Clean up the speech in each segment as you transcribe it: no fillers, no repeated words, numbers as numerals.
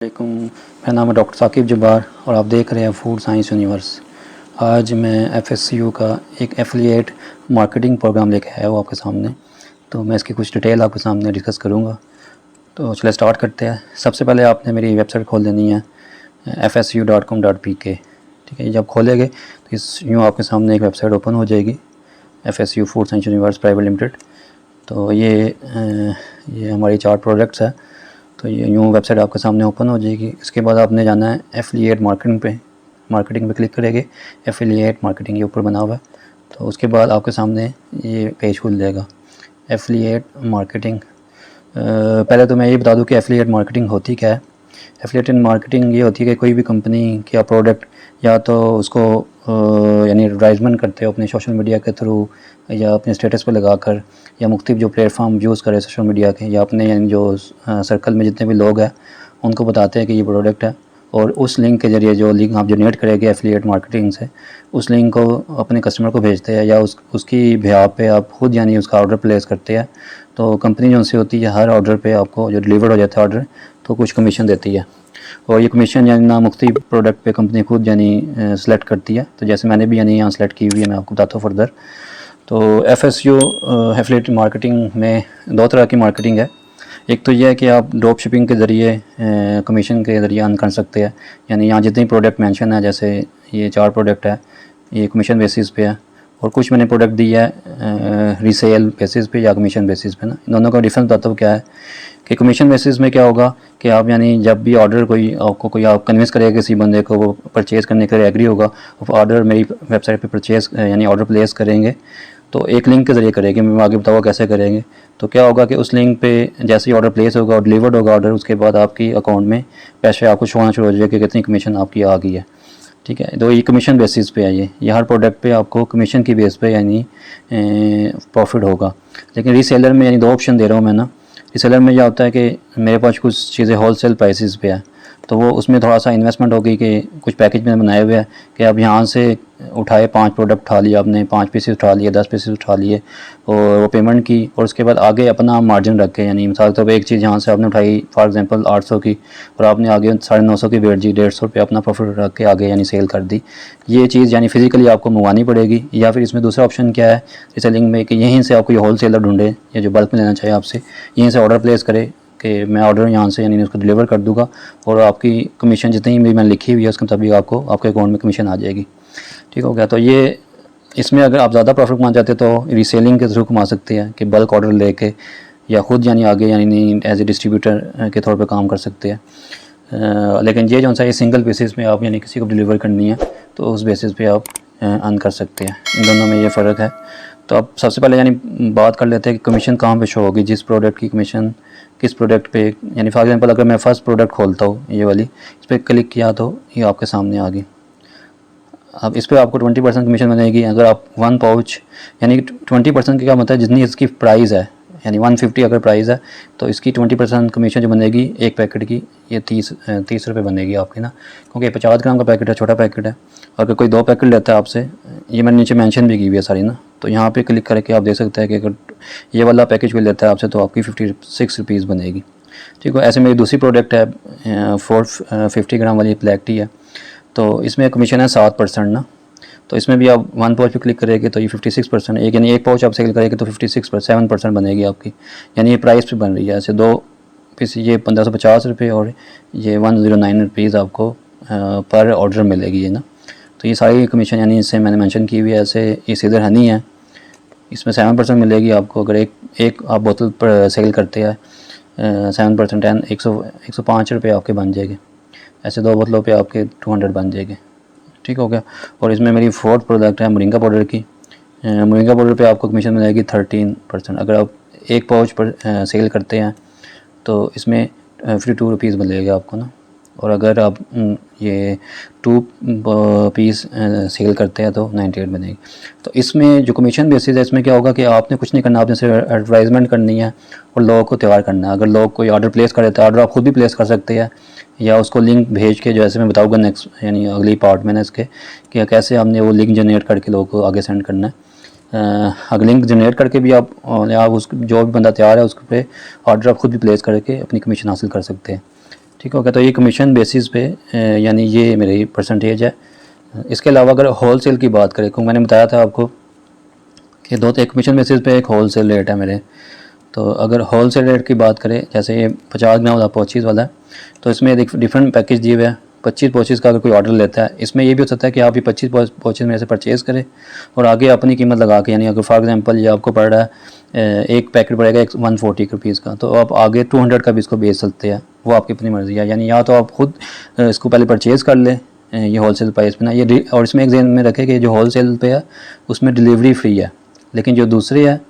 मेरा नाम है डॉक्टर साकिब जब्बार और आप देख रहे हैं फूड साइंस यूनिवर्स। आज मैं FSCU का एक एफिलिएट मार्केटिंग प्रोग्राम लेके आया हूँ आपके सामने। तो मैं इसकी कुछ डिटेल आपके सामने डिस्कस करूँगा। तो चलिए स्टार्ट करते हैं। सबसे पहले आपने मेरी वेबसाइट खोल लेनी है fscu.com.pk। ठीक है, जब खोलेंगे तो इस यूँ आपके सामने एक वेबसाइट ओपन हो जाएगी, FSCU food science universe private limited. तो ये हमारी 4 प्रोडक्ट्स है। तो ये यूँ वेबसाइट आपके सामने ओपन हो जाएगी। इसके बाद आपने जाना है एफिलिएट मार्केटिंग पे क्लिक करेंगे। एफिलिएट मार्केटिंग के ऊपर बना हुआ है। तो उसके बाद आपके सामने ये पेज खुल जाएगा, एफिलिएट मार्केटिंग। पहले तो मैं ये बता दूं कि एफिलिएट मार्केटिंग होती क्या है। एफिलिएट मार्केटिंग ये होती है कि कोई भी कंपनी या प्रोडक्ट या तो उसको यानी एडवर्टाइजमेंट करते हो अपने सोशल मीडिया के थ्रू या अपने स्टेटस पे लगाकर या मुख्तलिफ जो प्लेटफॉर्म यूज़ करे सोशल मीडिया के या अपने यानी जो सर्कल में जितने भी लोग हैं उनको बताते हैं कि ये प्रोडक्ट है, और उस लिंक के ज़रिए जो लिंक आप जनरेट करेंगे एफिलिएट मार्केटिंग से, उस लिंक को अपने कस्टमर को भेजते हैं या उसकी बिहाफ पे आप खुद यानी उसका ऑर्डर प्लेस करते हैं। तो कंपनी जो उनसे होती है हर ऑर्डर पे आपको जो डिलीवर हो जाता है ऑर्डर तो कुछ कमीशन देती है, और ये कमीशन यानी ना मुख्तलिफ प्रोडक्ट पे कंपनी खुद यानी सेलेक्ट करती है। तो जैसे मैंने भी यानी यहाँ सेलेक्ट की हुई है, मैं आपको बताता हूँ फर्दर। तो FSCU एफिलिएट मार्केटिंग में 2 तरह की मार्केटिंग है। एक तो यह है कि आप ड्रॉप शिपिंग के ज़रिए कमीशन के ज़रिए अर्न कर सकते हैं। यानी यहाँ जितने प्रोडक्ट मेंशन है, जैसे ये 4 प्रोडक्ट है, ये कमीशन बेसिस पे है, और कुछ मैंने प्रोडक्ट दी है रीसेल बेसिस पे या कमीशन बेसिस पे ना। इन दोनों का डिफरेंस बताता हूँ क्या है कि कमीशन बेसिस में क्या होगा कि आप यानी जब भी ऑर्डर कोई आप कन्विंस करेगा किसी बंदे को वो परचेज़ करने के लिए एग्री होगा, ऑर्डर मेरी वेबसाइट पे परचेज़ यानी ऑर्डर प्लेस करेंगे तो एक लिंक के ज़रिए करेंगे। मैं आगे बताऊँगा कैसे करेंगे। तो क्या होगा कि उस लिंक पे जैसे ही ऑर्डर प्लेस होगा और डिलीवर्ड होगा ऑर्डर, उसके बाद आपकी अकाउंट में पैसे आपको शो होना शुरू हो जाएगा कि कितनी कमीशन आपकी आ गई है। ठीक है, तो ये कमीशन बेसिस पे है। ये हर प्रोडक्ट पे आपको कमीशन की बेस पे यानी प्रॉफिट होगा। लेकिन रीसेलर में यानी 2 ऑप्शन दे रहा हूँ मैं ना। रीसेलर में यह होता है कि मेरे पास कुछ चीज़ें होलसेल प्राइसेस पे है, तो वो उसमें थोड़ा सा इन्वेस्टमेंट होगी कि कुछ पैकेज मैंने बनाए हुए हैं कि अब यहाँ से उठाए 5 प्रोडक्ट उठा लिए आपने, 5 पीसेस उठा लिए, 10 पीसेस उठा लिए और वो पेमेंट की, और उसके बाद आगे अपना मार्जिन रख के यानी मिसाल के तौर पर एक चीज़ यहाँ से आपने उठाई फॉर एग्जांपल 800 की और आपने आगे 950 की बेच दी, 150 रुपये अपना प्रॉफिट रख के आगे यानी सेल कर दी। ये चीज़ यानी फिजिकली आपको मंगवानी पड़ेगी। या फिर इसमें दूसरा ऑप्शन क्या है रीसेलिंग में कि यहीं से आपको ये होलसेलर ढूंढे या जो बल्क में लेना चाहिए आपसे, यहीं से ऑर्डर प्लेस करे कि मैं ऑर्डर यहाँ से यानी उसको डिलीवर कर दूँगा, और आपकी कमीशन जितनी भी मैंने लिखी हुई है उसके मुताबिक आपको आपके अकाउंट में कमीशन आ जाएगी। ठीक हो गया। तो ये इसमें अगर आप ज़्यादा प्रॉफिट कमा चाहते तो रीसेलिंग के थ्रू कमा सकते हैं कि बल्क ऑर्डर लेके, या ख़ुद यानी आगे यानी एज ए डिस्ट्रीब्यूटर के तौर पे काम कर सकते हैं। लेकिन ये जो सा ये सिंगल बेसिस में आप यानी किसी को डिलीवर करनी है तो उस बेसिस पे आप अर्न कर सकते हैं। इन दोनों में ये फ़र्क है। तो अब सबसे पहले यानी बात कर लेते हैं कि कमीशन कहाँ पे शो होगी, जिस प्रोडक्ट की कमीशन किस प्रोडक्ट पे। यानी फॉर एग्जांपल अगर मैं फर्स्ट प्रोडक्ट खोलता हूँ ये वाली, इस पर क्लिक किया तो ये आपके सामने आ गई। अब इस पर आपको 20% कमीशन मिलेगी अगर आप 1 पाउच, यानी 20% की क्या मतलब है, जितनी इसकी प्राइस है यानी 150 अगर प्राइस है तो इसकी 20% कमीशन जो बनेगी एक पैकेट की ये 30 रुपये बनेगी आपकी ना, क्योंकि 50 ग्राम का पैकेट है, छोटा पैकेट है। अगर कोई 2 पैकेट लेता है आपसे, ये मैंने नीचे मेंशन भी की हुई है सारी ना, तो यहाँ पे क्लिक करके आप देख सकते हैं कि अगर ये वाला पैकेज कोई लेता है आपसे तो आपकी 56 रुपीज़ बनेगी। ठीक है। ऐसे मेरी दूसरी प्रोडक्ट है 450 ग्राम वाली ब्लैक टी है, तो इसमें कमीशन है 7% ना। तो इसमें भी आप 1 पाउच पे क्लिक करेंगे तो ये 56%, एक यानी 1 पाउच आप सेल करेंगे तो 7% बनेगी आपकी, यानी ये प्राइस पे बन रही है। ऐसे 2 पीस ये 1550 रुपये और ये 109 रुपीज़ आपको पर ऑर्डर मिलेगी ये ना। तो ये सारी कमीशन यानी इससे मैंने मेंशन की हुई है। ऐसे इस इधर हनी है, इसमें 7% मिलेगी आपको अगर एक आप बोतल पर सेल करते हैं 7% 105 रुपये आपके बन जाएंगे। ऐसे 2 बोतलों पे आपके 200 बन जाएंगे। ठीक हो गया। और इसमें मेरी 4th प्रोडक्ट है मोरिंगा पाउडर की। मोरिंगा पाउडर पे आपको कमीशन मिलेगी 13%। अगर आप 1 पाउच पर सेल करते हैं तो इसमें 52 रुपीज़ मिलेगा आपको ना, और अगर आप ये 2 पीस सेल करते हैं तो 98 बनेगी। तो इसमें जो कमीशन बेसिस है इसमें क्या होगा कि आपने कुछ नहीं करना, आपने सिर्फ एडवर्टाइजमेंट करनी है और लोगों को तैयार करना है। अगर लोग कोई ऑर्डर प्लेस कर देते हैं, ऑर्डर आप खुद भी प्लेस कर सकते हैं या उसको लिंक भेज के, जैसे मैं बताऊँगा नेक्स्ट यानी अगली पार्ट में ना इसके कि कैसे हमने वो लिंक जनरेट करके लोगों को आगे सेंड करना है। अगर लिंक जनरेट करके भी आप उस जो भी बंदा तैयार है उस पर ऑर्डर आप खुद भी प्लेस करके अपनी कमीशन हासिल कर सकते हैं। ठीक हो गया। तो ये कमीशन बेसिस पे यानी ये मेरी परसेंटेज है। इसके अलावा अगर होल सेल की बात करें, क्योंकि मैंने बताया था आपको कि दो, एक कमीशन बेसिस पे एक होल सेल रेट है मेरे। तो अगर होल सेल रेट की बात करें, जैसे ये 50 ग्राम वाला पॉचीज़ वाला है, तो इसमें डिफरेंट पैकेज दिए हुए हैं। 25 पॉचीज़ का अगर कोई ऑर्डर लेता है, इसमें ये भी हो सकता है कि आप ये 25 पॉचीज़ मेरे से परचेज़ करें और आगे अपनी कीमत लगा के, यानी अगर फॉर एग्जांपल ये आपको पड़ रहा है एक पैकेट पड़ेगा 140 रुपीज़ का, तो आप आगे 200 का भी इसको बेच सकते हैं। वो आपकी अपनी मर्ज़ी है। यानी या तो आप खुद इसको पहले परचेज़ कर लें ये होलसेल प्राइस पे ना, ये और इसमें एक ध्यान में रखें कि जो होलसेल पे है उसमें डिलीवरी फ्री है, लेकिन जो दूसरे है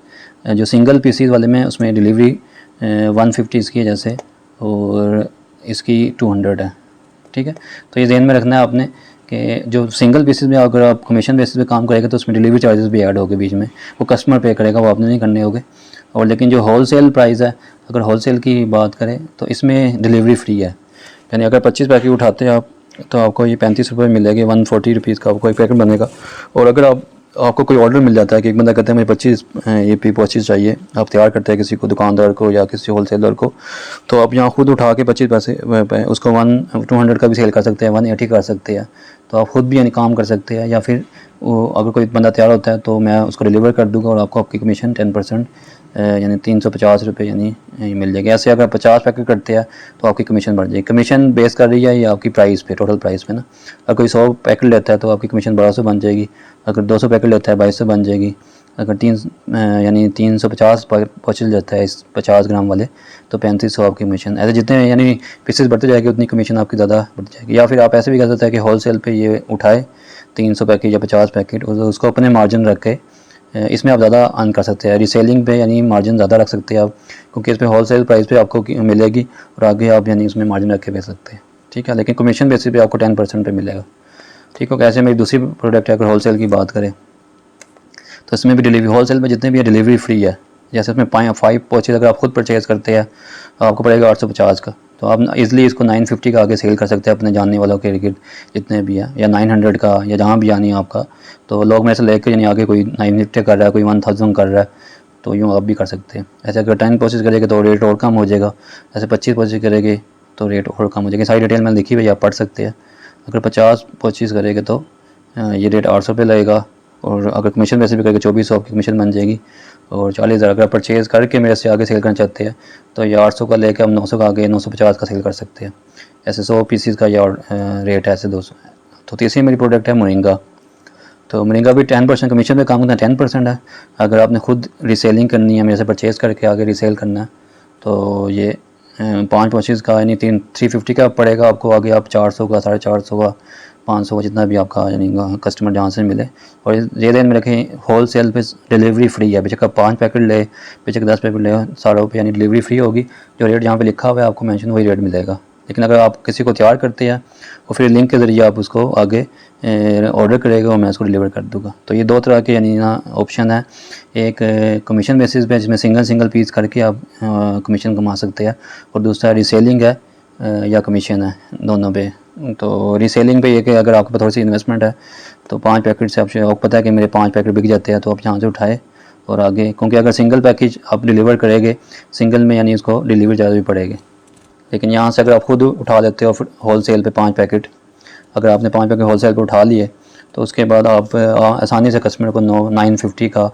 जो सिंगल पीसीज वाले में उसमें डिलीवरी 150 इसकी है जैसे, और इसकी 200 है। ठीक है, तो ये ध्यान में रखना है आपने कि जो सिंगल पीसेस में अगर आप कमीशन बेसिस पे काम करेगा तो उसमें डिलीवरी चार्जेस भी ऐड होंगे बीच में, वो कस्टमर पे करेगा, वो आपने नहीं करने होंगे। और लेकिन जो होलसेल प्राइस है, अगर होलसेल की बात करें तो इसमें डिलीवरी फ्री है। यानी अगर 25 पैकेट उठाते हैं आप तो आपको ये 35 रुपये मिलेगी, 140 रुपीज़ का आपको एक पैकेट बनेगा। और अगर आपको कोई ऑर्डर मिल जाता है कि एक बंदा कहता है मुझे 25 ये पॉचीज़ चाहिए, आप तैयार करते हैं किसी को, दुकानदार को या किसी होलसेलर को, तो आप यहाँ खुद उठा के 25 पैसे उसको 200 का भी सेल कर सकते हैं, 180 कर सकते हैं। तो आप खुद भी यानी काम कर सकते हैं, या फिर वो अगर कोई बंदा तैयार होता है तो मैं उसको डिलीवर कर दूँगा और आपको आपकी कमीशन 10% यानी 350 रुपये यानी मिल जाएगी। ऐसे अगर 50 पैकेट करते हैं तो आपकी कमीशन बढ़ जाएगी। कमीशन बेस कर रही है ये आपकी प्राइस पे, टोटल प्राइस पे ना। अगर कोई 100 पैकेट लेता है तो आपकी कमीशन 1200 बन जाएगी। अगर 200 पैकेट लेता है 2200 बन जाएगी। अगर यानी 350 पहुँच जाता है इस 50 ग्राम वाले तो 3500 आपकी कमीशन। ऐसे जितने यानी पीसेस बढ़ते जाएगी उतनी कमीशन आपकी ज़्यादा बढ़ जाएगी। या फिर आप ऐसे भी कर सकते हैं कि होलसेल पे ये उठाए 300 पैकेट या 50 पैकेट, उसको अपने मार्जिन रख के इसमें आप ज़्यादा अर्न कर सकते हैं। रीसेलिंग पे यानी मार्जिन ज़्यादा रख सकते हैं आप, क्योंकि इस पर होलसेल प्राइस पे आपको मिलेगी और आगे आप यानी उसमें मार्जिन रख के बेच सकते हैं। ठीक है, लेकिन कमीशन बेसिस पे आपको 10% पे मिलेगा। ठीक हो, कैसे मेरी दूसरी प्रोडक्ट है, अगर होलसेल की बात करें तो इसमें भी डिलीवरी, होलसेल में जितने भी है डिलीवरी फ्री है। जैसे उसमें 5 पॉचेज अगर आप खुद परचेज़ करते हैं तो आपको पड़ेगा 850 का, तो आप इजीली इसको 950 का आगे सेल कर सकते हैं अपने जानने वालों के इर्द जितने भी है, या 900 का, या जहाँ भी यानी आपका। तो लोग मेरे से लेकर यानी आगे कोई 950 कर रहा है, कोई 1000 कर रहा है, तो यूँ आप भी कर सकते हैं। ऐसे अगर 10 पॉचेज करेंगे तो रेट और कम हो जाएगा, ऐसे 25 पॉचेज करेंगे तो रेट और कम हो जाएगी। सारी डिटेल में लिखी हुई आप पढ़ सकते हैं। अगर 50 पॉचेज करेंगे तो ये रेट 800 रुपये लगेगा, और अगर कमीशन वैसे भी करके 2400 आपकी कमीशन बन जाएगी। और 40,000 अगर परचेज़ करके मेरे से आगे सेल करना चाहते हैं तो ये 800 का लेकर हम 900 का आगे 950 का सेल कर सकते हैं। ऐसे 100 पीसीस का ये रेट है, ऐसे 200। तो तीसरी मेरी प्रोडक्ट है मोरिंगा। तो मोरिंगा भी 10% कमीशन पे काम करना, 10% है। अगर आपने खुद रीसेलिंग करनी है, मेरे से परचेज़ करके आगे रीसेल करना है, तो ये 5 पॉचेज़ का यानी 350 का पड़ेगा आपको, आगे आप 400 का, 450 का, 500 का, जितना भी आपका यानी कस्टमर जहाँ से मिले। और ये दिन में रखें होल सेल पे डिलीवरी फ्री है। बेशक आप 5 पैकेट ले, बेशक 10 पैकेट ले, सारों पे यानी डिलीवरी फ्री होगी। जो रेट जहाँ पे लिखा हुआ है आपको मेंशन, वही रेट मिलेगा। लेकिन अगर आप किसी को तैयार करते हैं और फिर लिंक के ज़रिए आप उसको आगे ऑर्डर करेगा और मैं उसको डिलीवर कर दूँगा। तो ये दो तरह के यानी ना ऑप्शन है। एक कमीशन बेसिस पे जिसमें सिंगल पीस करके आप कमीशन कमा सकते हैं, और दूसरा रीसेलिंग है या कमीशन है, दोनों पे। तो रीसेलिंग पे ये कि अगर आपके पास थोड़ी सी इन्वेस्टमेंट है तो 5 पैकेट से आपको पता है कि मेरे 5 पैकेट बिक जाते हैं, तो आप यहाँ से उठाए और आगे, क्योंकि अगर सिंगल पैकेज आप डिलीवर करेंगे सिंगल में यानी इसको डिलीवरी ज़्यादा भी पड़ेगी। लेकिन यहाँ से अगर आप खुद उठा लेते हो होल सेल पर 5 पैकेट, अगर आपने 5 पैकेट होल सेल पर उठा लिए तो उसके बाद आप आसानी से कस्टमर को 950 का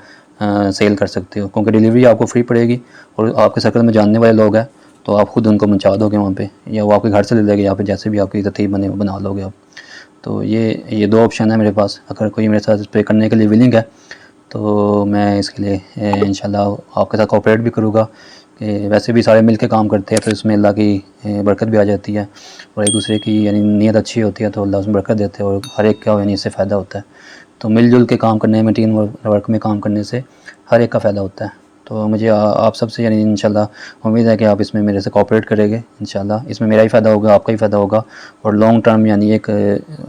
सेल कर सकते हो, क्योंकि डिलीवरी आपको फ्री पड़ेगी और आपके सर्कल में जानने वाले लोग हैं, तो आप खुद उनको पहुंचा दोगे वहाँ पे, या वो आपके घर से ले लेंगे, या फिर जैसे भी आपकी तरतीब बने वो बना लोगे आप। तो ये दो ऑप्शन है मेरे पास। अगर कोई मेरे साथ पे करने के लिए विलिंग है तो मैं इसके लिए इंशाल्लाह आपके साथ कोऑपरेट भी करूँगा। कि वैसे भी सारे मिल के काम करते हैं तो इसमें अल्लाह की बरकत भी आ जाती है, और एक दूसरे की यानी नीयत अच्छी होती है तो अल्लाह उसमें बरकत देते हैं, और हर एक का यानी इससे फ़ायदा होता है। तो मिलजुल के काम करने में, टीम वर्क में काम करने से हर एक का फ़ायदा होता है। तो मुझे आप सबसे यानी इंशाल्लाह उम्मीद है कि आप इसमें मेरे से कोऑपरेट करेंगे। इंशाल्लाह इसमें मेरा ही फ़ायदा होगा, आपका ही फ़ायदा होगा, और लॉन्ग टर्म यानी एक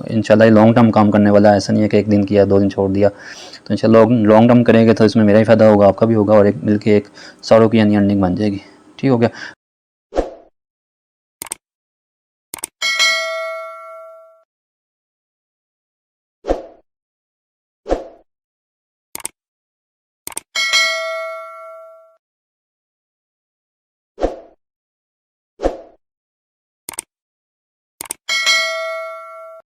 इंशाल्लाह ये लॉन्ग टर्म काम करने वाला है। ऐसा नहीं है कि एक दिन किया 2 दिन छोड़ दिया। तो इंशाल्लाह लॉन्ग टर्म करेंगे तो इसमें मेरा ही फ़ायदा होगा, आपका भी होगा, और एक मिल के एक सारों की यानी अर्निंग बन जाएगी। ठीक हो गया।